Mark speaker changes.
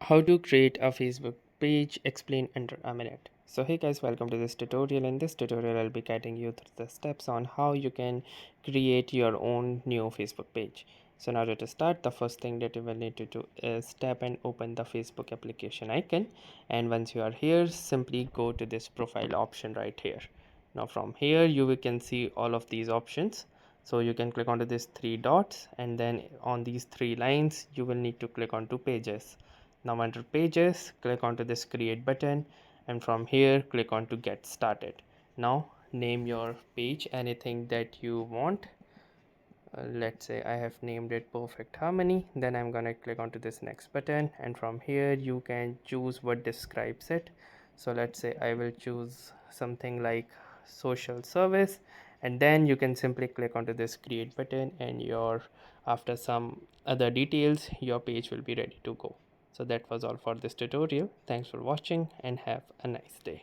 Speaker 1: How to create a Facebook page explained under a minute. So hey guys, welcome to this tutorial. In this tutorial I'll be guiding you through the steps on how you can create your own new Facebook page. So in order to start, the first thing that you will need to do is tap and open the Facebook application icon, and once you are here, simply go to this profile option right here. Now from here you can see all of these options. So you can click onto these three dots, and then on these three lines you will need to click onto pages. Now under pages, click onto this create button, and from here click on to get started. Now name your page anything that you want. Let's say I have named it Perfect Harmony. Then I'm gonna click onto this next button, and from here you can choose what describes it. So let's say I will choose something like social service, and then you can simply click onto this create button, and your after some other details your page will be ready to go. So that was all for this tutorial. Thanks for watching and have a nice day.